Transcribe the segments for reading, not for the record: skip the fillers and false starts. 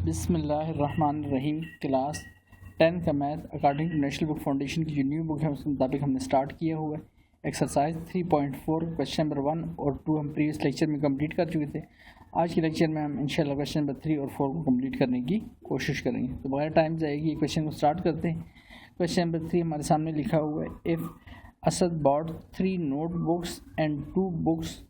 बिस्मिल्लाहिर्रहमानिर्रहीम। क्लास 10 का math according to National Book Foundation की जो न्यू बुक है उसके मुताबिक हमने स्टार्ट किया हुआ है। एक्सरसाइज 3.4 क्वेश्चन नंबर 1 और 2 हम प्रीवियस लेक्चर में कंप्लीट कर चुके थे। आज के लेक्चर में हम इंशाल्लाह क्वेश्चन नंबर 3 और 4 को कंप्लीट करने की कोशिश करेंगे। तो बगैर टाइम जाएगी क्वेश्चन को स्टार्ट करते हैं। क्वेश्चन नंबर 3 हमारे सामने लिखा हुआ है, if Asad bought 3 notebooks and 2 books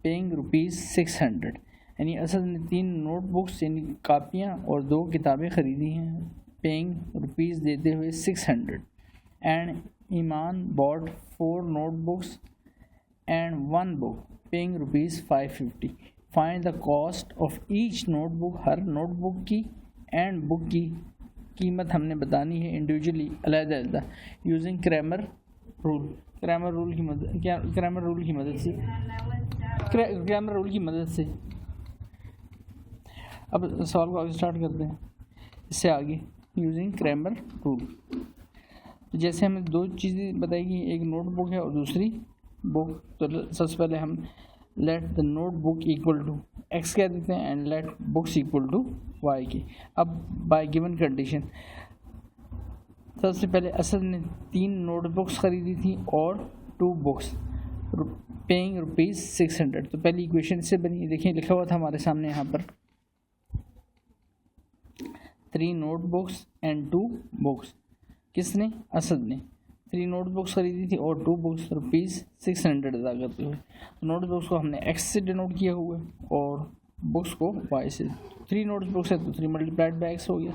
paying ₹600। यानी असद ने 3 नोटबुक्स यानी कापियाँ और 2 किताबें ख़रीदी हैं पेइंग रुपीज़ देते हुए 600। And Iman bought 4 notebooks and 1 book paying ₹550। Find the cost of each notebook. हर नोटबुक की एंड बुक की कीमत हमने बतानी है इंडिविजुअली अलग-अलग यूजिंग क्रैमर रूल की मदद से अब सवाल को आगे स्टार्ट करते हैं। इससे आगे यूजिंग क्रैमर रूल, तो जैसे हमें 2 चीज़ें बताएगी, एक नोटबुक है और दूसरी बुक। तो सबसे पहले हम let the notebook equal to x कह देते हैं and let books equal to y की। अब बाय गिवन कंडीशन सबसे पहले असद ने 3 नोटबुक्स ख़रीदी थी और 2 बुक्स पेइंग ₹600। तो पहली इक्वेशन से बनी, देखिए लिखा हुआ था हमारे सामने यहाँ पर 3 नोटबुक्स एंड 2 बुक्स। किसने? असद ने 3 नोटबुक्स खरीदी थी और 2 बुक्स ₹600 अदा करते हुए। नोटबुक्स को हमने x से डिनोट किया हुआ है और बुक्स को y से। 3 नोटबुक्स है तो 3 मल्टीप्लाइड बाई x हो गया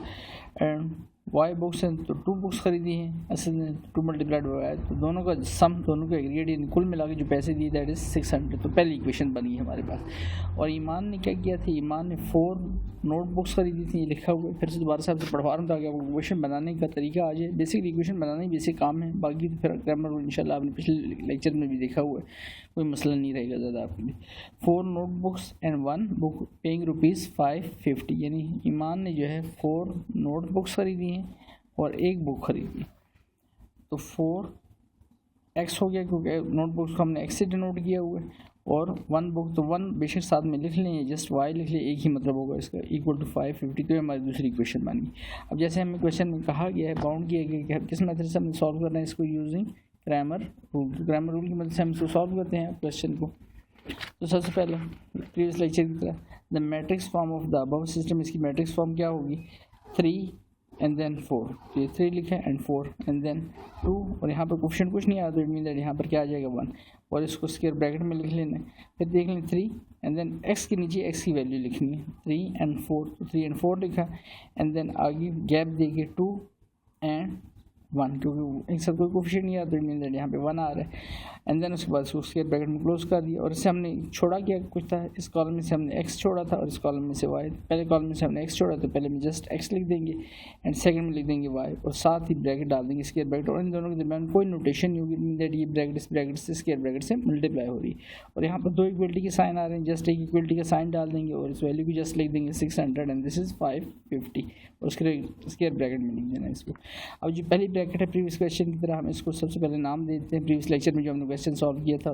एंड y बुक्स हैं तो 2 बुक्स खरीदी हैं असद ने 2 मल्टीप्लाइड बाई y, तो दोनों का सम, दोनों का एग्रीगेट यानी कुल मिला के जो पैसे दिए दैट इज़ 600। तो पहली इक्वेशन बनी है हमारे पास। और ईमान ने क्या किया था, ईमान ने 4 नोटबुक्स खरीदी थी, ये लिखा हुआ है। फिर से दोबारा से आपसे पढ़वा रहा हूँ ताकि आपको इक्वेशन बनाने का तरीका आ जाए। बेसिकली इक्वेशन बनाना ही बेसिक काम है, बाकी तो फिर ग्रामर रूल इंशाल्लाह आपने पिछले लेक्चर में भी देखा हुआ है, कोई मसला नहीं रहेगा ज़्यादा आपके लिए। 4 नोटबुक्स एंड 1 बुक पेइंग ₹550। यानी ईमान ने जो है 4 नोटबुक्स खरीदी हैं और 1 बुक खरीदी। तो 4x हो गया क्योंकि नोटबुक्स को हमने x से डिनोट किया हुआ है, और 1 बुक तो 1 बेशक साथ में लिख लें, जस्ट y लिख लें, एक ही मतलब होगा इसका, इक्वल टू 550। तो हमारी दूसरी इक्वेशन बनी। अब जैसे हमें क्वेश्चन में कहा गया है, बाउंड किया गया कि किस मेथड से हमें सॉल्व करना है इसको, यूजिंग क्रैमर रूल। तो क्रैमर रूल की मदद से हम इसको सॉल्व करते हैं क्वेश्चन को। तो सबसे पहले प्रीवियस लेक्चर की तरह the matrix form of the above system, इसकी मैट्रिक्स फॉर्म क्या होगी, 3 एंड देन 4। तो ये 3 लिखे एंड 4 एंड देन 2, और यहाँ पर क्वेश्चन कुछ नहीं आता, इट मीन दैट यहाँ पर क्या आ जाएगा 1, और इसको स्क्वायर ब्रैकेट में लिख लेना है। फिर देख लें 3 एंड देन x के नीचे x की वैल्यू लिखनी है, 3 एंड 4। तो 3 एंड 4 लिखा एंड देन आगे गैप देके 2 एंड 1, क्योंकि एक सब कोई कोफिशिएंट नहीं आता, इट मीन दैट यहाँ पे 1 आ रहा है। एंड देन उसके बाद उसको स्क्वायर ब्रैकेट में क्लोज कर दिया, और इससे हमने छोड़ा क्या कुछ था, इस कॉलम में से हमने x छोड़ा था और इस कॉलम में से y। पहले कॉलम में से हमने x छोड़ा तो पहले में जस्ट x लिख देंगे एंड सेकंड में लिख देंगे y, और साथ ही ब्रैकेट डाल देंगे स्क्वायर ब्रैकेट, और इन दोनों के दरमियान कोई नोटेशन नहीं होगी दैट ये ब्रैकेट इस ब्रैकेट से स्क्वायर ब्रैकेट से मल्टीप्लाई हो रही है। और यहाँ पर 2 इक्वलिटी के साइन आ रहे हैं, जस्ट एक इक्वलिटी का साइन डाल देंगे और इस वैल्यू को जस्ट लिख देंगे 600 एंड दिस इज़ 550, और उसके स्क्वायर ब्रैकेट में लिख देना इसको। अब जो पहली ब्रैकेट है प्रीवियस क्वेश्चन की तरह हम इसको सबसे पहले नाम देते हैं। प्रीवियस लेक्चर में जो हमने क्वेश्चन सॉल्व किया था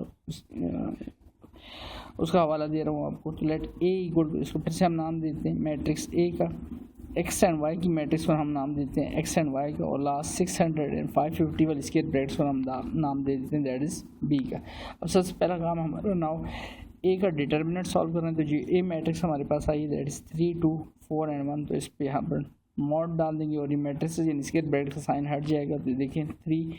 उसका हवाला दे रहा हूँ आपको। तो लेट ए इक्वल टू, इसको फिर से हम नाम देते हैं मैट्रिक्स ए का, एक्स एंड वाई की मैट्रिक्स को हम नाम देते हैं एक्स एंड वाई का, और लास्ट 600 एंड 550 वाले स्क्वायर ब्रैकेट्स को हम नाम दे देते हैं दैट इज़ बी का। अब सबसे पहला काम हमारा नाउ ए का डिटर्मिनेंट सॉल्व करना है। तो जो ए मैट्रिक्स हमारे पास आई दैट इज़ 3 2 4 एंड 1, तो इस पर यहाँ पर मॉड डाल देंगे और ये मैट्रिक्स यानी स्क्वायर ब्रैकेट का साइन हट जाएगा। तो देखिए 3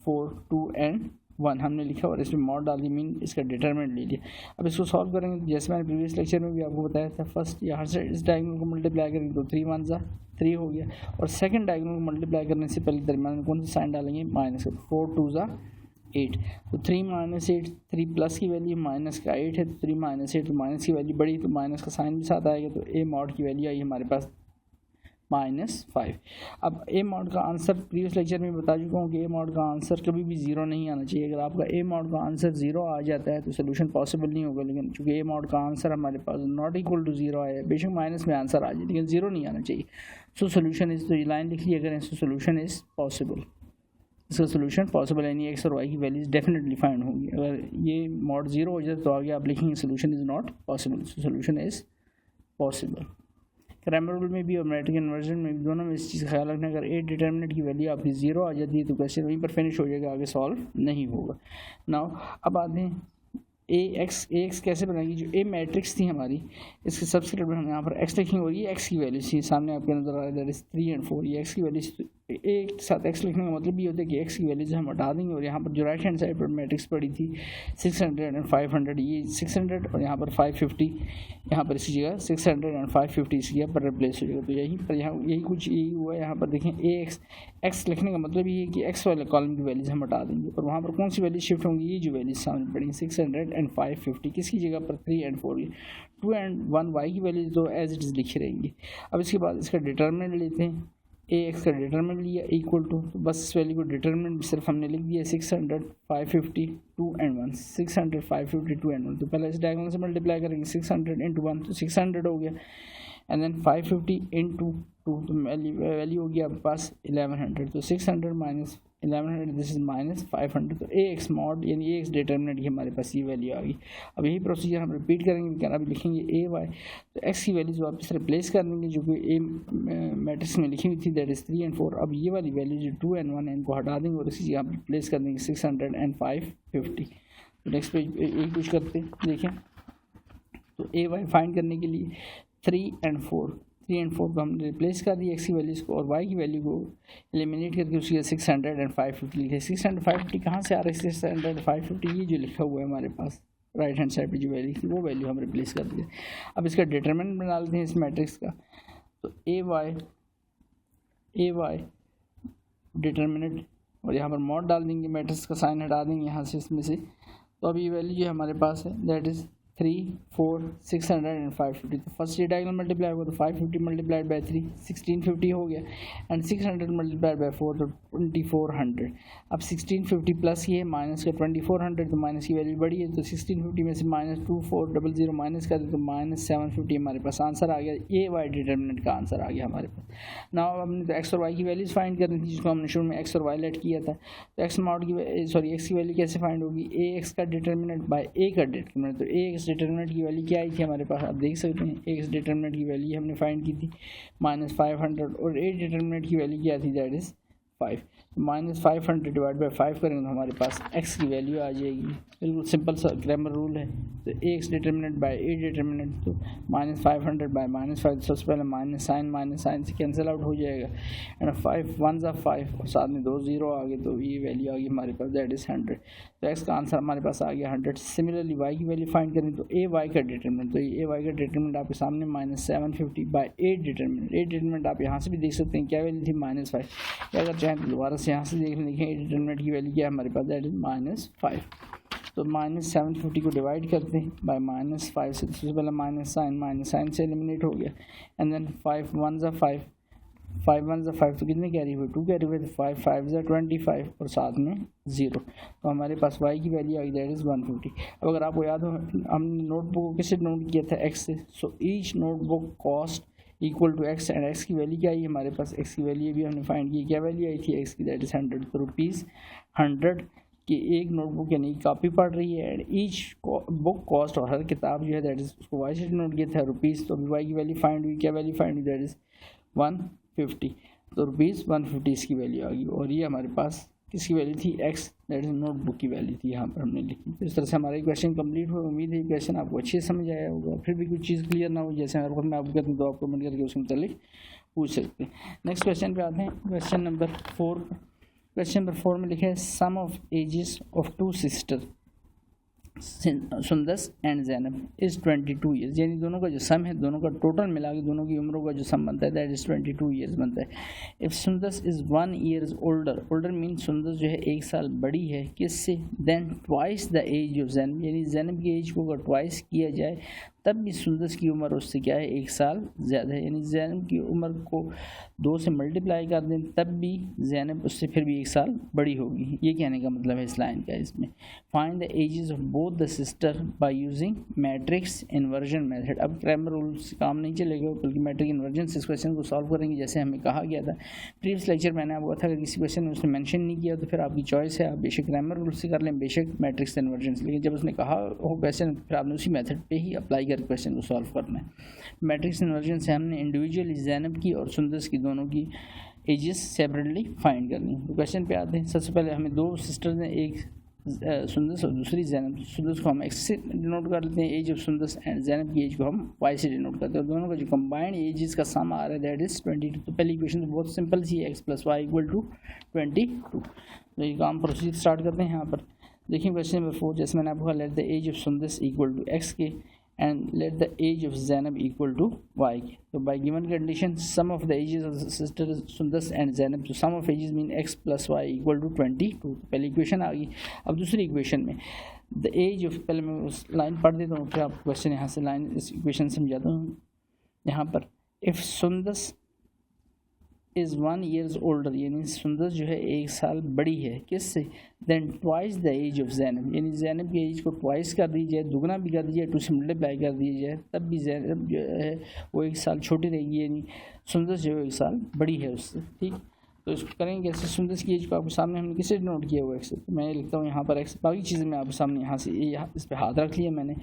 4 2 एंड 1 हमने लिखा और इसमें मॉड डाल दी, मीन इसका डिटरमिनेंट ले लिया। अब इसको सॉल्व करेंगे जैसे मैंने प्रीवियस लेक्चर में भी आपको बताया था। फर्स्ट यहाँ से इस डायगोनल को मल्टीप्लाई करेंगे तो 3 1 जा 3 हो गया, और सेकंड डायगोनल को मल्टीप्लाई करने से पहले दरमियान में कौन सा साइन डालेंगे, माइनस। 4 2 जा 8, तो 3 - 8, 3 प्लस की वैल्यू माइनस का 8 है, तो 3 - 8 तो माइनस की वैल्यू बड़ी, तो माइनस का साइन भी साथ आएगा, तो ए मॉड की वैल्यू आई हमारे पास -5। अब ए मॉड का आंसर प्रीवियस लेक्चर में बता चुका हूँ कि ए मॉड का आंसर कभी भी 0 नहीं आना चाहिए। अगर आपका ए मॉड का आंसर 0 आ जाता है तो सोल्यूशन पॉसिबल नहीं होगा, लेकिन चूँकि ए मॉड का आंसर हमारे पास नॉट इक्वल टू 0 आया, बेशक माइनस में आंसर आ जाए लेकिन 0 नहीं आना चाहिए। सो सोल्यूशन इज, तो ये लाइन लिख लिया करें, सो सोल्यूशन इज़ पॉसिबल, इसका सोल्यूशन पॉसिबल यानी एक्स और वाई की वैल्यूज डेफिनेटली फाइंड होंगी। अगर ये मॉड 0 हो जाए तो आगे आप लिखेंगे solution is not possible, so solution is possible. Cramer rule में भी और मैट्रिक इन्वर्जन में भी दोनों में इस चीज़ का ख्याल रखना, अगर ए डिटर्मिनेंट की वैल्यू आपकी 0 आ जाती है तो क्वेश्चन वहीं पर फिनिश हो जाएगा, आगे सॉल्व नहीं होगा। नाउ अब आते हैं ए एक्स कैसे बनाएंगे। जो ए मैट्रिक्स थी हमारी, इसके सबस्क्रिप्ट में हम यहाँ पर एक्स लिखेंगे और ये एक्स की वैल्यू थी, सामने आपके नजर आ रहा है दैट इज 3 और 4, ये एक्स की वैल्यू। ए के साथ एक्स लिखने का मतलब ये होता है कि एक्स की वैल्यू हम हटा देंगे और यहाँ पर जो राइट हैंड साइड पर मैट्रिक्स पड़ी थी 600 और 500, ये 600 और यहाँ पर 550, यहाँ पर इसी जगह 600 और 550 इसी जगह पर रिप्लेस हो जाएगा। तो यहीं पर यहाँ यही कुछ यही हुआ है। यहाँ पर देखें ए एक्स लिखने का मतलब ये है कि एक्स वाले कॉलम की वैल्यूज हम हटा देंगे और वहाँ पर कौन सी वैल्यू शिफ्ट होंगी, ये जो वैल्यूज सामने पड़ी 600 और 550, किसकी जगह पर 3 और 4 की 2 और 1 वाई की वैल्यूज तो एज इट इज़ लिखी रहेंगी। अब इसके बाद इसका डिटर्मिनेंट लेते हैं, ए एक्स का डिटर्मिनेंट लिया इक्वल टू, तो बस इस वैल्यू को डिटर्मिनेंट सिर्फ हमने लिख दिया 600 550 2 और 1, 600 550 2 और 1। तो पहले इस डायगोनल से मल्टीप्लाई करेंगे 600 इंटू 1 तो 600 हो गया, एंड देन 550 इंटू 2 तो वैल्यू हो गया आपके पास 1100, तो 600 माइनस 1100 दिस इज माइनस 500, तो ए एक्स मॉड यानी ए एक्स डिटर्मिनेंट की हमारे पास ये वैल्यू आ गई। अब यही प्रोसीजर हम रिपीट करेंगे, अभी लिखेंगे ए वाई, तो एक्स की वैल्यूज वापस रिप्लेस कर देंगे जो कि ए मैट्रिक्स में लिखी हुई थी दैट इज 3 और 4। अब ये वाली वैल्यू जो 2 और 1 है इनको हटा देंगे और इसी जगह हम रिप्लेस कर देंगे 600 और 550। तो नेक्स्ट पेज एक कुछ करते हैं, देखें तो ए वाई फाइंड करने के लिए 3 और 4 को हमने रिप्लेस कर दिया एक्स की वैल्यूज़ को और वाई की वैल्यू को एलिमिनेट करके उसकी 600 और 550 लिखे। 600 550 कहाँ से आ रहा है, 600 और 550 ये जो लिखा हुआ है हमारे पास राइट हैंड साइड पे जो वैल्यू थी वो वैल्यू हम रिप्लेस कर दिए। अब इसका डिटरमिनेंट बना लेते हैं इस मैट्रिक्स का, तो ए वाई डिटरमिनेंट और यहाँ पर मॉड डाल देंगे, मैट्रिक्स का साइन हटा देंगे यहाँ से इसमें से। तो अब ये वैल्यू जो हमारे पास है दैट इज़ 3 4 600 और 550, तो फर्स्ट ये डायगोनल मल्टीप्लाई होगा तो 550 मल्टीप्लाइड बाई 3 1650 हो गया, एंड 600 मल्टीप्लाइड बाई 4 तो 2400। अब 1650 प्लस ये माइनस का 2400, तो माइनस की वैल्यू बड़ी है तो 1650 में से माइनस 2400 माइनस कर दे तो माइनस 750 हमारे पास आंसर आ गया। ए वाई डिटर्मिनेंट का आंसर आ गया हमारे पास। ना हमने तो एक्स और वाई की वैल्यूज फाइंड करनी थी जिसको हमने शुरू में एक्स और वाई लेट किया था, तो एक्स मॉड की सॉरी एक्स की वैल्यू कैसे फाइंड होगी, ए एक्स का डिटर्मिनेंट बाई ए का डिटर्मिनेंट। तो ए एक्स डिटर्मिनेंट की वैल्यू क्या आई थी हमारे पास, आप देख सकते हैं एक्स डिटर्मिनेंट की वैल्यू हमने फाइंड की थी -500 और ए डिटर्मिनेंट की वैल्यू क्या थी दैट इज़ 5। तो -500 डिवाइड बाई 5 करेंगे तो हमारे पास एक्स की वैल्यू आ जाएगी। बिल्कुल सिंपल सा ग्रामर रूल है। तो A X determinant by A determinant, तो -500 बाई -5, सबसे पहले माइनस साइन से कैंसिल आउट हो जाएगा, एंड 5 1 ज़ा 5 और साथ में 2 0 आ गए तो ये वैल्यू आ गई हमारे पास दैट इज़ 100। तो एक्स का आंसर हमारे पास आ गया 100। सिमिलरली वाई की वैल्यू फाइंड करें तो ए वाई का डिटर्मिनेंट, तो ये ए वाई का डिटर्मिनेंट आपके सामने -750 बाई ए डिटर्मिनेंट आप यहाँ से भी देख सकते हैं क्या वैल्यू थी -5, अगर चाहें तो दोबारा से यहाँ से देख लेंगे ए डिटर्मिनेंट की वैल्यू क्या है हमारे पास दैट इज़ -5। तो -750 को डिवाइड करते हैं बाय -5 से, सबसे पहले माइनस साइन से एलिमिनेट हो गया, एंड देन 5 1 ज़ा 5 तो कितने कैरी हुए 2 कैरी हुए, तो 5 5 ज़ा 25 और साथ में 0, तो हमारे पास y की वैल्यू आई दैट इज़ 150। अब अगर आपको याद हो हमने नोटबुक को किससे नोट किया था x से, so each notebook cost equal to x, and x की वैल्यू क्या आई हमारे पास, एक्स की वैल्यू भी हमने फाइंड की, क्या वैल्यू आई थी एक्स की दैट इज़ 100। तो ₹100 की एक नोटबुक यानी कापी पड़ रही है, एंड ईच बुक कॉस्ट और हर किताब जो है दैट इज़ उसको वाई से नोट किया था रुपीज़, तो अभी वाई की वैल्यू फाइंड हुई, क्या वैल्यू फाइंड हुई दैट इज़ 150, तो ₹150 इसकी वैल्यू आ गई। और ये हमारे पास किसकी वैल्यू थी एक्स दैट इज़ नोटबुक की वैल्यू थी, यहाँ पर हमने लिखी। तो इस तरह से हमारा क्वेश्चन कंप्लीट हुआ। उम्मीद है क्वेश्चन आपको अच्छे से समझ आया होगा, फिर भी कुछ चीज़ क्लियर ना हो जैसे हर वक्त मैं आपको कहता हूँ तो आप कमेंट करके उसके मुतालिक पूछ सकते हैं। नेक्स्ट क्वेश्चन पे आते हैं, क्वेश्चन नंबर 4 में लिखे है sum of ages of 2 sister Sundas and Zainab is 22 years, यानी दोनों का जो सम है दोनों का टोटल मिला के दोनों की उम्रों का जो सम बनता है दैट इज़ 22 ईयर्स बनता है। If Sundas is 1 years older mean Sundas जो है 1 साल बड़ी है किससे, then twice the age of Zainab, यानी जैनब की एज को अगर ट्वाइस किया जाए तब भी सुंदस की उम्र उससे क्या है 1 साल ज़्यादा है, यानी जैनब की उम्र को 2 से मल्टीप्लाई कर दें तब भी जैनब उससे फिर भी 1 साल बड़ी होगी। ये कहने का मतलब है इस लाइन का। इसमें find the ages of both the sister by using matrix inversion method. अब क्रैमर रूल से काम नहीं चलेगा बल्कि मैट्रिक इन्वर्जन से इस क्वेश्चन को सॉल्व करेंगे जैसे हमें कहा गया था प्रीवियस लेक्चर मैंने आपको था कि किसी क्वेश्चन में उसने मेंशन नहीं किया तो फिर आपकी चॉइस है, आप बेशक क्रैमर रूल से कर लें बेशक मैट्रिक्स इन्वर्जन से, लेकिन जब उसने कहा हो क्वेश्चन फिर आपने उसी मेथड पे ही अप्लाई कर क्वेश्चन को सॉल्व करना है। मैट्रिक्स इन्वर्जन से हमने इंडिविजुअली ज़ैनब की और सुंदस की दोनों की एजेस सेपरेटली फाइंड करनी। तो क्वेश्चन पे आते हैं। सबसे पहले हमें दो सिस्टर्स हैं, एक सुंदस और दूसरी ज़ैनब। सुंदस को हम एक्स से डिनोट कर लेते हैं age of Sundas, and Zainab की एज को हम वाई से डिनोट करते हैं। दोनों का जो कंबाइंड एजेस का सम आ रहा है दैट इज़ 22। तो पहली इक्वेशन तो बहुत सिंपल सी है, x plus y equal to 22। तो ये काम प्रोसीजर स्टार्ट करते हैं। यहाँ पर देखिए क्वेश्चन नंबर 4, जैसे मैंने आपको let the age of Sundas equal to x के and let the age of Zainab equal to y के। तो by given condition sum of the ages of sister Sundas and Zainab, तो sum of ages mean x plus y equal to 22। तो पहली equation आ गई। अब दूसरी equation में द एज ऑफ, पहले मैं उस लाइन पढ़ देता हूँ फिर आप क्वेश्चन यहाँ से लाइन इस इक्वेशन समझाता हूँ। यहाँ पर if Sundas is 1 years older, यानी सुंदस जो है 1 साल बड़ी है किससे, then twice the age of Zainab, यानी ज़ैनब की एज को ट्वाइस कर दी जाए, दुगना भी कर दी जाए, 2 से मल्टीप्लाई कर दी जाए, तब भी ज़ैनब जो है वो 1 साल छोटी रहेगी, यानी सुंदस जो है 1 साल बड़ी है उससे। ठीक, तो इसको करेंगे कैसे। सुंदस की एज को आपके सामने हमने किससे नोट किया हुआ एक्स, तो मैं लिखता हूँ यहाँ पर एक्स। बाकी चीज़ें मैं आपके सामने यहाँ से यहाँ इस पर हाथ रख लिया मैंने,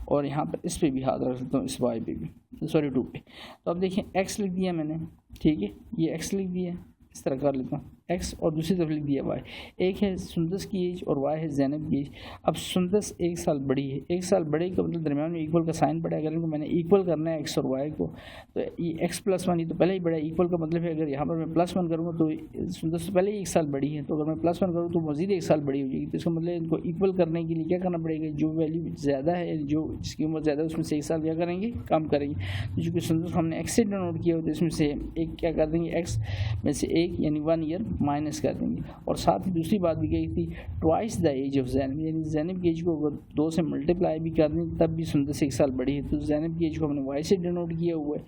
और यहाँ पर इस पर भी हाथ रख सकता हूँ, इस वाई पे भी, सॉरी 2 पे। तो अब देखिए एक्स लिख दिया मैंने, ठीक है, ये एक्स लिख दिया, इस तरह कर लेता हूँ एक्स, और दूसरी तरफ लिख दिया वाई। एक है सुंदस की एज और वाई है ज़ैनब की एज। अब सुंदस 1 साल बड़ी है, 1 साल बड़े का मतलब दरम्यान में इक्वल का साइन पड़ा है। अगर इनको मैंने इक्वल करना है एक्स और वाई को, तो ये एक्स प्लस 1 ये तो पहले ही बड़ा है, इक्वल का मतलब है अगर यहाँ पर मैं +1 करूँगा तो सुंदस तो पहले ही 1 साल बड़ी है, तो अगर मैं +1 करूँ तो मज़ीद 1 साल बड़ी हो जाएगी। तो इसका मतलब इनको इक्वल करने के लिए क्या करना पड़ेगा, जो वैल्यू ज़्यादा है, जो जिसकी उम्र ज़्यादा है उसमें से 1 साल क्या करेंगे, कम करेंगे। तो चूँकि सुंदस को हमने एक्स से डिनोट किया तो इसमें से एक क्या कर देंगे, एक्स में से 1 यानी 1 ईयर माइनस कर देंगे। और साथ ही दूसरी बात भी कही थी, twice the age of Zainab, यानी ज़ैनब की एज को अगर 2 से मल्टीप्लाई भी कर दें तब भी सुंदस 1 साल बड़ी है। तो ज़ैनब की एज को हमने वाई से डिनोट किया हुआ है,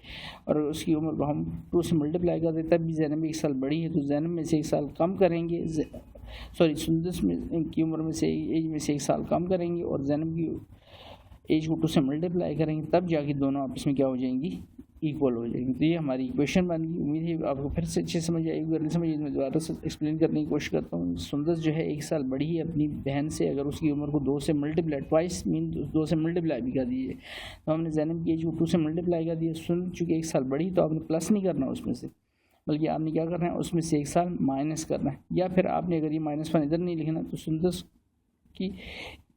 और उसकी उम्र को हम 2 से मल्टीप्लाई कर दें तब भी ज़ैनब 1 साल बड़ी है। तो ज़ैनब में से 1 साल कम करेंगे, सॉरी सुंदस में की उम्र में से एज में से 1 साल कम करेंगे, और ज़ैनब की एज को 2 से मल्टीप्लाई करेंगे, तब जाके दोनों आपस में क्या हो जाएंगी, इक्वल हो जाएगी। तो ये हमारी इक्वेशन बन गई। उम्मीद है आपको फिर से अच्छे समझ आएगी। अगर नहीं समझ मैं दोबारा से एक्सप्लेन करने की कोशिश करता हूँ। सुंदस जो है 1 साल बड़ी है अपनी बहन से, अगर उसकी उम्र को 2 से मल्टीप्लाई, ट्वाइस मीन 2 से मल्टीप्लाई भी कर दीजिए, तो हमने ज़ैनब की एज को 2 से मल्टीप्लाई कर दिया। सुन चूँकि 1 साल बड़ी, तो आपने प्लस नहीं करना उसमें से, बल्कि आपने क्या करना है, उसमें से 1 साल माइनस करना है। या फिर आपने अगर ये -1 इधर नहीं लिखना, तो सुंदस की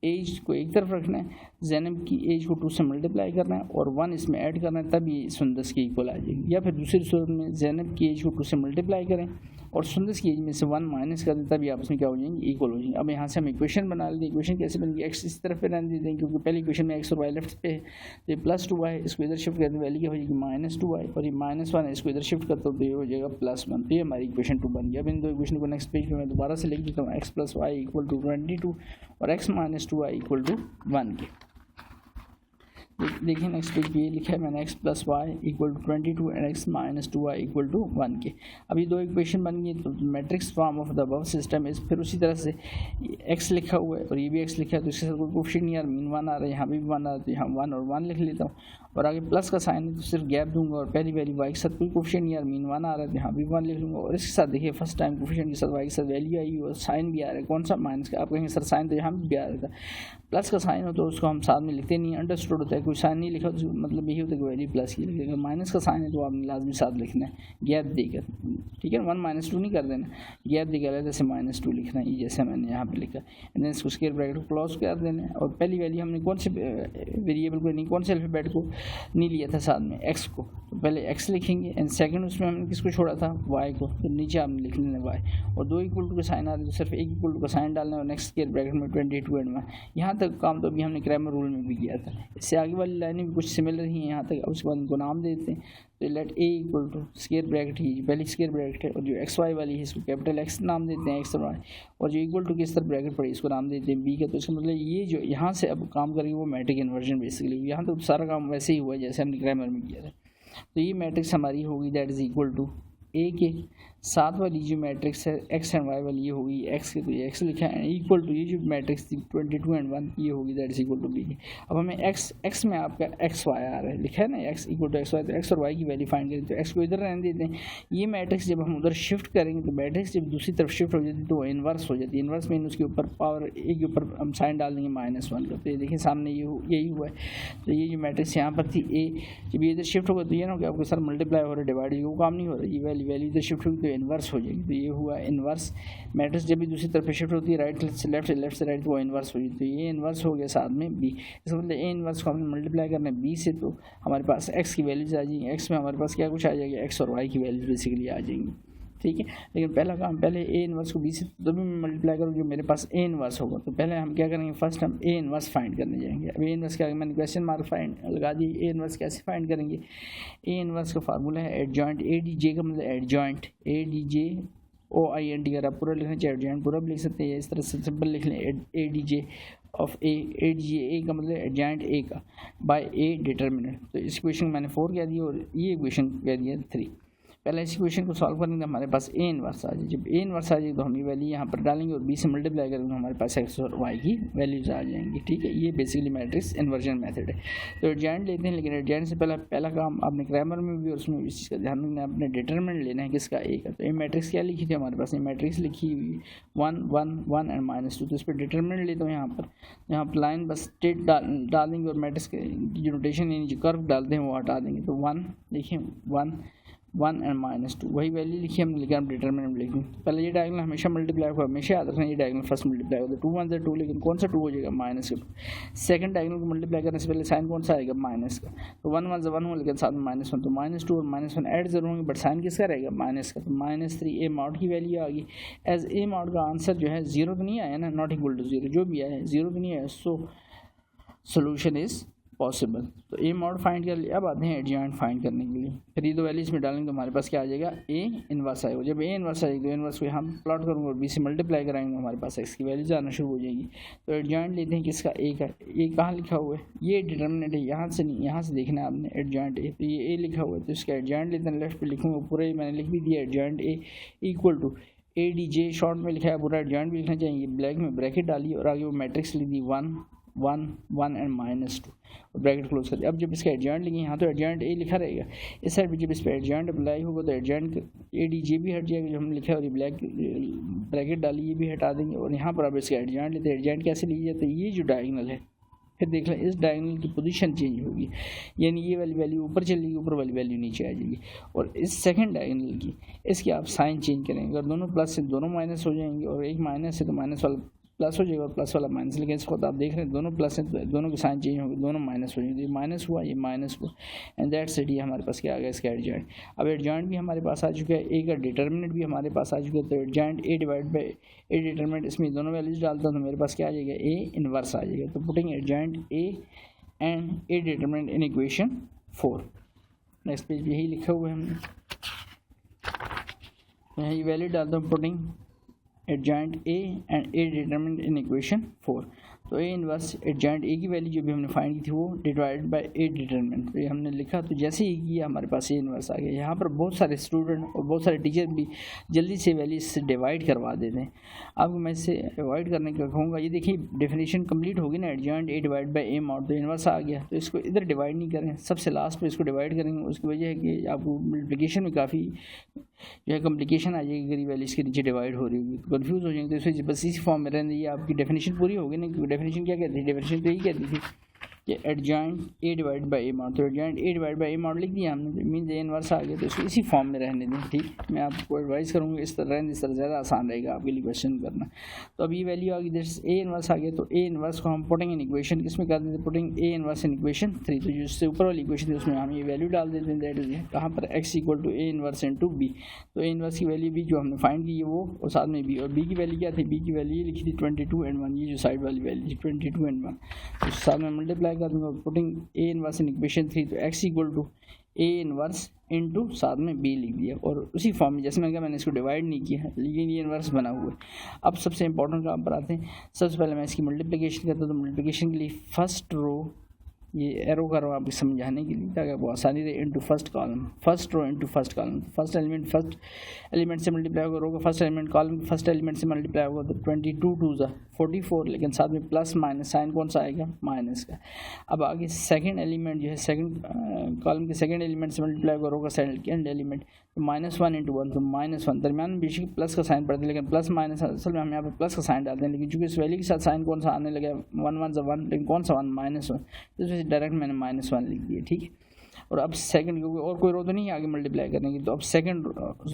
एज को एक तरफ रखना है, ज़ैनब की एज को 2 से मल्टीप्लाई करना है, और 1 इसमें ऐड करना है, तब ये सुंदस की इक्वल आ जाएगी। या फिर दूसरी सूरत में ज़ैनब की एज को 2 से मल्टीप्लाई करें और सुंदस की एज में से 1 माइनस कर दें, तब ये आपस में क्या हो जाएंगे, इक्वल हो जाएंगे। अब यहाँ से हम इक्वेशन बना लेते हैं। इक्वेशन कैसे बनेगी, एक्स इस तरफ पे रहने देते हैं, क्योंकि पहली इक्वेशन में एक्स और वाई लेफ्ट पे है, तो ये +2y, इसको इधर शिफ्ट करते हैं, वैल्यू क्या हो जाएगी -2y, और ये -1 है, इसको इधर शिफ्ट करता हूँ तो ये हो जाएगा +1। तो ये हमारी इक्वेशन 2 बन गया। अब इन दो इक्वेशन को नेक्स्ट पेज पर मैं दोबारा से लिख देता हूँ, x + y = 22 और x - 2y = 1 के। देखिए नेक्स्ट पेज पे ये लिखा है मैंने, x + y = 22 and x - 2y = 1 के। अब ये दो इक्वेशन बन गई, तो matrix form of the above system इस। फिर उसी तरह से x लिखा हुआ है और ये भी x लिखा है, तो इसके साथ कोई कोएफिशिएंट नहीं आ रहा, मीन 1 आ रहा है, यहाँ भी 1 आ रहा है, तो यहाँ 1 और 1 लिख लेता हूँ, और आगे प्लस का साइन है तो सिर्फ गैप दूंगा, और पहली वैल्यू y के साथ कोई कोएफिशिएंट नहीं आ रहा, मीन 1 आ रहा है, तो यहाँ भी 1 लिख लूँगा। और इसके साथ देखिए फर्स्ट टाइम कोएफिशिएंट के साथ y के साथ वैल्यू आई और साइन भी आ रहा है, कौन सा, माइनस का। आप कहेंगे सर साइन तो यहाँ भी आ रहा था, प्लस का साइन हो तो उसको हम साथ में लिखते नहीं, अंडरस्टूड होता है। कोई साइन नहीं लिखा तो मतलब यही होता है कि वैल्यू प्लस की लिखेगा। माइनस का साइन है तो आपने लाजमी साथ लिखना है गैप देकर, ठीक है, 1 - 2 नहीं कर देना, गैप देकर जैसे -2 लिखना है, जैसे मैंने यहाँ पे लिखा। एंड देन इसको स्क्वायर ब्रैकेट को क्लोज कर देना है, और पहली वैल्यू हमने कौन से वेरिएबल को नहीं, कौन से अल्फ़ाबेट को नहीं लिया था साथ में, x को, तो पहले x लिखेंगे, एंड सेकंड उसमें हमने किसको छोड़ा था, y को, तो नीचे आपने लिख लेना y, और 2 = का साइन आ रहा है तो सिर्फ 1 = का साइन डालना है, और नेक्स्ट स्क्वायर ब्रैकेट में 22 एंड 1। यहाँ तक काम तो अभी हमने क्रैमर रूल में भी किया था। इससे आगे वाली लाइनें भी कुछ सिमिलर ही हैं यहाँ तक। अब उसके बाद इनको नाम देते हैं, तो लेट a = स्क्वायर ब्रैकेट ही पहली स्क्वायर ब्रैकेट है, और जो xy वाली है इसको कैपिटल X नाम देते हैं, x और y, और जो इक्वल टू की इस तरफ ब्रैकेट पड़ी इसको नाम देते हैं b का। तो इसका मतलब ये जो यहाँ से अब काम करेंगे वो मैट्रिक इन्वर्जन बेसिकली, यहाँ तो सारा काम वैसे ही हुआ है जैसे हमने ग्रामर में किया था। तो ये मैट्रिक्स हमारी होगी that is equal to a के, साथ वाली जो मैट्रिक्स है एक्स एंड वाई वाली ये होगी एक्स की, तो ये एक्स लिखा है, इक्वल टू ये जो मैट्रिक्स थी 22 एंड 1 ये होगी that is equal to B की। अब हमें एक्स में आपका एक्स वाई आ रहा है, लिखा है ना x equal to x y, तो एक्स और वाई की वैल्यू फाइंड करें, तो एक्स को इधर रहने देते हैं। ये मैट्रिक्स जब हम उधर शिफ्ट करेंगे तो मैट्रिक्स जब दूसरी तरफ शिफ्ट हो जाती है तो वो इन्वर्स हो जाती है। इन्वर्स मीन उसके ऊपर पावर ए के ऊपर हम साइन डाल देंगे -1 का, तो ये देखिए सामने यही हुआ है। तो ये जो मैट्रिक्स यहाँ पर थी ए, जब ये इधर शिफ्ट होगा तो ये ना कि आपके साथ मल्टीप्लाई हो रहा है, डिवाइड वो काम नहीं हो रहा, ये वैल्यू इधर शिफ्ट होगी तो इन्वर्स हो जाएगी। तो ये हुआ इन्वर्स मैट्रिक्स, जब भी दूसरी तरफ शिफ्ट होती है राइट से लेफ्ट से राइट तो वो इन्वर्स होगी, तो ये इन्वर्स हो गया साथ में बी। इसका मतलब ए इन्वर्स को हमने मल्टीप्लाई करना है बी से, तो हमारे पास एक्स की वैल्यूज आ जाएंगी, एक्स में हमारे पास क्या कुछ आ जाएगा, एक्स और वाई की वैल्यूज बेसिकली आ जाएंगी, ठीक है। लेकिन पहला काम, पहले ए इन्वर्स को बी से तो भी मैं मल्टीप्लाई करूँ जो मेरे पास ए इन्वर्स होगा, तो पहले हम क्या करेंगे, फर्स्ट हम ए इन्वर्स फाइंड करने जाएंगे। अब ए इन्वर्स क्या, मैंने क्वेश्चन मार्क फाइंड लगा दी, ए इन्वर्स कैसे फाइंड करेंगे। ए इन्वर्स का फार्मूला है एडजॉइंट, ए डी जे का मतलब adjoint, A D J O I N T, अगर आप पूरा लिखना चाहे एडजॉइंट पूरा भी लिख सकते हैं, इस तरह से सिंपल लिख लें A D J of A, A D J A का मतलब एडजॉइंट ए का बाय ए डिटर्मिनेंट। तो इस क्वेश्चन मैंने 4 कह दिया और ये क्वेश्चन कह दिया 3। पहले इस क्वेश्चन को सॉल्व करेंगे हमारे पास ए इन्वर्स आ जाए, जब ए इन्वर्स आ जाए तो हम ये वैल्यू यहाँ पर डालेंगे और बी से मल्टीप्लाई करेंगे तो हमारे पास एक्स और वाई की वैल्यूज आ जाएंगी, ठीक है। ये बेसिकली मैट्रिक्स इन्वर्जन मेथड है। तो एडजॉइंट लेते हैं, लेकिन एडजॉइंट से पहला काम आपने ग्रामर में भी और उसमें इस चीज़ का ध्यान रखना है, आपने डिटरमिनेंट लेना है किसका, ए का। तो ये मैट्रिक्स क्या लिखी थी हमारे पास, ये मैट्रिक्स लिखी हुई 1 1 1 एंड -2, तो इस पर डिटरमिनेंट लेता हूँ यहाँ पर लाइन बस स्ट्रेट डाल देंगे और मैट्रिक्स के जो नोटेशन यानी जो कर्व डालते हैं वो हटा देंगे। तो 1 देखिए 1 एंड -2 वही वैल्यू लिखी हमने, लेकिन हम डिटरमिनेंट लिखें। पहले ये डायगोनल हमेशा मल्टीप्लाई होगा, हमेशा याद रखना ये डायगोनल फर्स्ट मल्टीप्लाई होगा, 2 1 2, लेकिन कौन सा 2 हो जाएगा, -2। सेकंड डायगोनल को मल्टीप्लाई करने से पहले साइन कौन सा आएगा, माइनस का, तो 1 1 1 हो, लेकिन साथ में -1, तो -2 और -1 ऐड जरूर होंगे, बट साइन किसका रहेगा, माइनस का, तो -3 ए मॉड की वैल्यू आ गई। एज ए मॉड का आंसर जो है 0 तो नहीं आया ना, नॉट इक्वल टू 0, जो भी आया है 0 तो नहीं आया, सो सोल्यूशन इज पॉसिबल। तो ए मॉड फाइंड कर लिया, अब आते हैं एडजॉइंट फाइंड करने के लिए। फिर ये दो वैल्यूज में डालेंगे तो हमारे पास क्या आ जाएगा, ए इन्वर्स आएगा। जब ए इन्वर्स आएगी तो इन्वर्स को हम प्लॉट करूँगा और बी से मल्टीप्लाई कराएंगे तो हमारे पास एक्स की वैल्यूज आना शुरू हो जाएगी। तो एडजॉइंट लेते हैं किसका, ए का। ए कहाँ लिखा हुआ है, ये डिटर्मिनेंट है, यहाँ से नहीं, यहाँ से देखना है आपने एडजॉइंट ए, तो ये ए लिखा हुआ है, तो इसका एडजॉइंट लेते हैं, लेफ्ट पे लिखूँगा, पूरा मैंने लिख भी दिया adjoint A equal to A D J, short में लिखा है, पूरा एडजॉइंट भी लिखना चाहिए, ब्लैक में ब्रैकेट डाली और आगे वो मैट्रिक्स लिख दी 1 1 1 एंड -2 और ब्रैकेट क्लोज कर दिया। अब जब इसका एडजॉइंट लिखेंगे यहाँ तो एडजॉइंट ए लिखा रहेगा, इस साइड पे जब इस पर एडजॉइंट अप्लाई होगा तो एडजॉइंट ए डी जे भी हट जाएगा जो हमने लिखा है, और ये ब्लैक ब्रैकेट डाली ये भी हटा देंगे और यहाँ पर अब इसका एडजॉइंट लेते हैं। एडजॉइंट कैसे ली जाता है, ये जो डायगोनल है, फिर देख लें इस डायगोनल की पोजीशन चेंज होगी, यानी ये वाली वैल्यू ऊपर चलेगी, ऊपर वाली वैल्यू नीचे आ जाएगी। और इस सेकंड डायगोनल की इसके आप साइन चेंज करेंगे, अगर दोनों प्लस से दोनों माइनस हो जाएंगे और एक माइनस है तो माइनस वाला प्लस हो जाएगा और प्लस वाला माइनस, लेकिन इसको आप देख रहे हैं दोनों प्लस हैं तो दोनों के साइन चेंज होंगे, दोनों माइनस हो जाएंगे, ये माइनस हुआ ये माइनस हुआ, एंड दैट्स इट। ये हमारे पास क्या आ गया, इसका एडजॉइंट। अब एडजॉइंट भी हमारे पास आ चुका है, ए का डिटर्मिनेंट भी हमारे पास आ चुका है, तो adjoint A divide by A determinant, इसमें दोनों वैल्यूज डालता हूँ तो मेरे पास क्या आ जाएगा, ए इन्वर्स आ जाएगा। तो putting adjoint A and A determinant in equation 4। Next page पे यही लिखा हुआ है हमने, यहाँ ये वैल्यू डालता हूँ, putting adjoint A and A determinant in equation 4। तो ए इनवर्स एडजॉइंट ए की वैल्यू जो भी हमने फाइंड की थी वो डिवाइड बाय ए डिटरमिनेंट, तो ये हमने लिखा, तो जैसे ही किया हमारे पास ए इनवर्स आ गया। यहाँ पर बहुत सारे स्टूडेंट और बहुत सारे टीचर भी जल्दी से वैल्यू इससे डिवाइड करवा देते हैं, आपको मैं इससे अवॉइड करने का कहूँगा। ये देखिए डेफिनेशन कंप्लीट होगी ना, adjoint A divide by A mod, तो इनवर्स आ गया, तो इसको इधर डिवाइड नहीं करें, सबसे लास्ट में इसको डिवाइड करेंगे। उसकी वजह है कि आपको मल्टीप्लिकेशन में काफ़ी जो है कॉम्प्लिकेशन आ जाएगी, अगर वैल्यू इसके नीचे डिवाइड हो रही होगी तो कन्फ्यूज़ हो जाएंगे। तो इसे बस इसी फॉर्म में रहने, ये आपकी डेफिनेशन पूरी होगी ना, क्योंकि डेफिनेशन क्या कहती है, डेफिनेशन तो यही कहती थी कि adjoint A divide by A mod, तो adjoint A divide by A mod लिख दिया हमने, मीन ए इनवर्स आ गया, तो इसको इसी फॉर्म में रहने दें। ठीक, मैं आपको एडवाइस करूँगा इस तरह रहने, इस तरह ज़्यादा आसान रहेगा आपके लिए क्वेश्चन करना। तो अब ये वैल्यू आ गई, जैसे ए इनवर्स आ गया, तो ए इनवर्स को हम पुटिंग इन इक्वेशन किस में कर देते, putting A inverse in equation 3, तो जिससे ऊपर वाली इक्वेशन थी उसमें हम ये वैल्यू डाल देते हैं, दैट इज कहाँ पर x equal to A inverse into B. तो ए इनवर्स की वैल्यू भी जो हमने फाइंड की है वो, और साथ में बी, और बी की वैल्यू क्या थी, बी की वैल्यू लिखी थी 22 एंड 1, ये जो साइड वाली वैल्यू 22 एंड 1, तो साथ में मल्टीप्लाई कर दूँगा, putting A inverse in equation 3, तो x equal to A inverse into साथ में बी लिख दिया, और उसी फॉर्म में जैसे मैंने कहा मैंने इसको डिवाइड नहीं किया, लेकिन ये इनवर्स बना हुआ है। अब सबसे इंपॉर्टेंट काम पर आते हैं, सबसे पहले मैं इसकी मल्टीप्लिकेशन करता हूँ, तो मल्टीप्लिकेशन के लिए फर्स्ट रो ये एरो कर रहा हूँ आपको समझाने के लिए ताकि आपको आसानी रहे। Into first column, first row into first column, first element से मल्टीप्लाई होगा रो का first element, column first element से मल्टीप्लाई होगा तो 22 2 44, लेकिन साथ में प्लस माइनस साइन कौन सा आएगा, माइनस का। अब आगे सेकंड एलिमेंट जो है सेकंड कॉलम के सेकंड एलिमेंट से मल्टीप्लाई होगा रो का सेकंड एलिमेंट, तो -1 × 1 तो -1, दरमियान में बेशक प्लस का साइन पड़ता है लेकिन प्लस माइनस असल में हम यहाँ पर प्लस का साइन डालते हैं, लेकिन चूंकि इस वैल्यू के साथ साइन कौन सा आने लगा 1 1 1, लेकिन कौन सा 1 -1, तो इस वजह से डायरेक्ट मैंने -1 लिख दिया, ठीक है। और अब सेकंड, क्योंकि और कोई रो तो नहीं है आगे मल्टीप्लाई करने की, तो अब सेकंड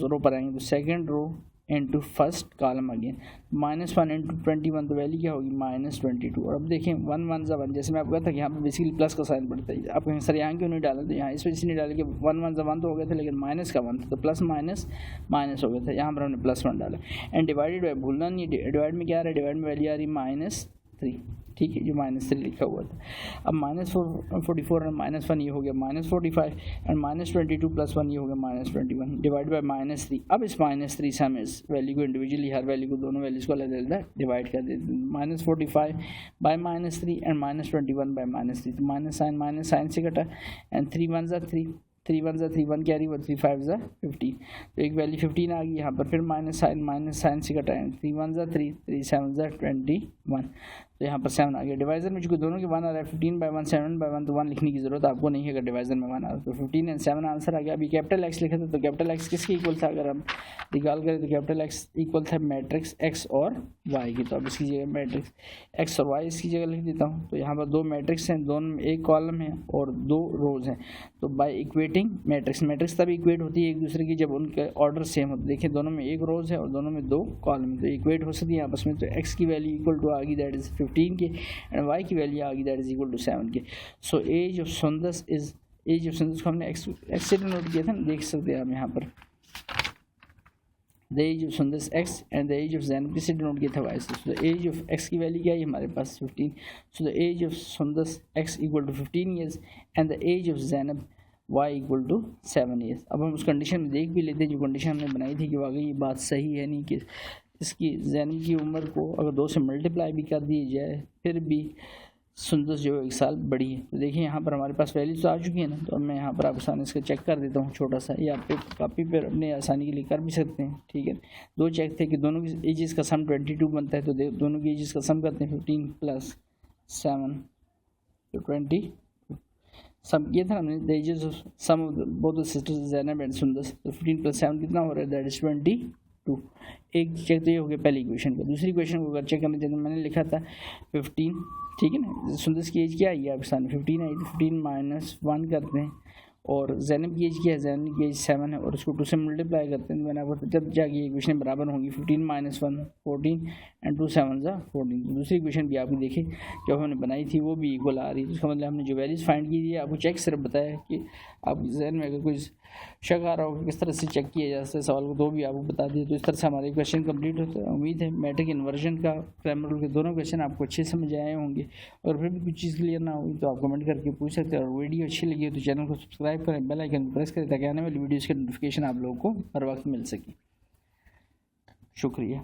रो पर आएंगे, तो second row into first column again, -1 × 21 तो वैल्यू क्या होगी -22। और अब देखें 1 1 1, जैसे मैं आपको कहता था कि यहाँ पर बेसिकली प्लस का साइन पड़ता है, आप कहें सर यहाँ क्यों नहीं डाला, तो यहाँ इस वजह से नहीं डाला कि 1 1 1 तो हो गया था लेकिन माइनस का 1 था, तो प्लस माइनस माइनस हो गया था, यहाँ पर हमने +1 डाला। एंड डिवाइडेड बाय, भूलना नहीं, डिवाइड में क्या आ रहा है, डिवाइड में वैल्यू आ रही -3, ठीक है, जो -3 लिखा हुआ था। अब -44 और -1 ये हो गया -45, एंड -22 + 1 ये हो गया -21, डिवाइड बाय -3। अब इस -3 से हम इस वैल्यू को इंडिविजुअली, हर वैल्यू को, दोनों वैल्यूज़ को अलग-अलग डिवाइड कर देते हैं। -45 बाय -3 एंड -21 बाय -3, तो माइनस साइन से कटा, एंड 3 1 = 3, 3 1 = 3, 1 कैरी हुआ, 3 5 = 15, तो एक वैल्यू 15 आ गई। यहाँ पर फिर माइनस साइन से कटाएँ, 3 1 = 3, 3 7 = 21, तो यहाँ पर 7 आ गया। डिवाइजर में चूँकि दोनों के 1 आ रहा है, 15/1 7/1, तो 1 लिखने की जरूरत आपको नहीं है अगर डिवाइजर में 1 आ रहा है, तो 15 और 7 आंसर आ गया। अभी कैपिटल एक्स लिखा था, तो कैपिटल एक्स किसके इक्वल था, अगर हम निकाल करें तो कैपिटल एक्स इक्वल था मैट्रिक्स एक्स और वाई की, तो अब इसकी जगह मैट्रिक्स एक्स और वाई इसकी जगह लिख देता हूँ। तो यहाँ पर 2 मैट्रिक्स हैं, दोनों में एक कॉलम है और 2 रोज हैं, तो बाय इक्वेटिंग मैट्रिक्स तब इक्वेट होती है एक दूसरे की जब उनके ऑर्डर सेम होता है। देखिए दोनों में एक रोज है और दोनों में 2 कॉलम है, तो इक्वेट हो सकती है आपस में। तो एक्स की वैल्यू इक्वल टू आ गई दैट इज 15 के, एंड y की वैल्यू आ गई दैट इज इक्वल टू 7 के। सो एज ऑफ सुंदस को हमने एक्स से डिनोट किया था ना, देख सकते हैं आप यहाँ पर the age of Sundas x and the age of Zainab किससे डिनोट किया था y से। So the age of x की वैल्यू क्या है हमारे पास 15, so the age of Sundas x equal to 15 years and the age of Zainab y equal to 7 years. अब हम उस कंडीशन में देख भी लेते हैं जो कंडीशन हमने बनाई थी कि वाकई ये बात सही है नहीं, कि इसकी जैनब की उम्र को अगर 2 से मल्टीप्लाई भी कर दी जाए फिर भी सुंदस जो 1 साल बड़ी है। तो देखिए यहाँ पर हमारे पास वैल्यू तो आ चुकी है ना, तो अब मैं यहाँ पर आप आसानी इसका चेक कर देता हूँ छोटा सा, या आप कॉपी पर अपने आसानी के लिए कर भी सकते हैं, ठीक है। 2 चेक थे कि दोनों की एजेस का सम 22 बनता है, तो दोनों की एजेस का सम करते हैं 15 + 7 तो 20, सम किया था हमने the ages of sum of both the sisters Zainab and Sundas, तो 15 + 7 कितना हो रहा है, दैट इज 22। एक चेक तो ये हो गया पहली इक्वेशन का। दूसरी इक्वेशन को अगर चेक करना चाहिए तो मैंने लिखा था 15, ठीक है ना। सुंदस की एज क्या आई है आपके सामने 15 आई, तो 15 - 1 करते हैं, और जैनब की एज क्या है, जैनब की एज 7 है और उसको 2 से मल्टीप्लाई करते हैं, तो मैंने आपको जब जाके ये इक्वेशन बराबर होंगी 15 - 1 14 एंड 2 7 = 14। तो दूसरी इक्वेशन भी आपकी देखिए जो हमने बनाई थी वो भी इक्वल आ रही है, तो इसका मतलब हमने जो वैल्यूज़ फाइंड की थी आपको चेक सिर्फ बताया कि आप जहन में अगर कोई शक आ रहा हो किस तरह से चेक किया जा सकता है सवाल को, तो भी आपको बता दिए। तो इस तरह से हमारे क्वेश्चन कंप्लीट होता है। उम्मीद है मैट्रिक इन्वर्जन का, ग्रामर रूल के दोनों क्वेश्चन आपको अच्छे समझ आए होंगे, और फिर भी कुछ चीज़ क्लियर ना हुई तो आप कमेंट करके पूछ सकते हैं। और वीडियो अच्छी लगी हो तो चैनल को सब्सक्राइब करें, बेल आइकन प्रेस करें ताकि आने वाली वीडियोज़ के नोटिफिकेशन आप लोगों को हर वक्त मिल सके। शुक्रिया।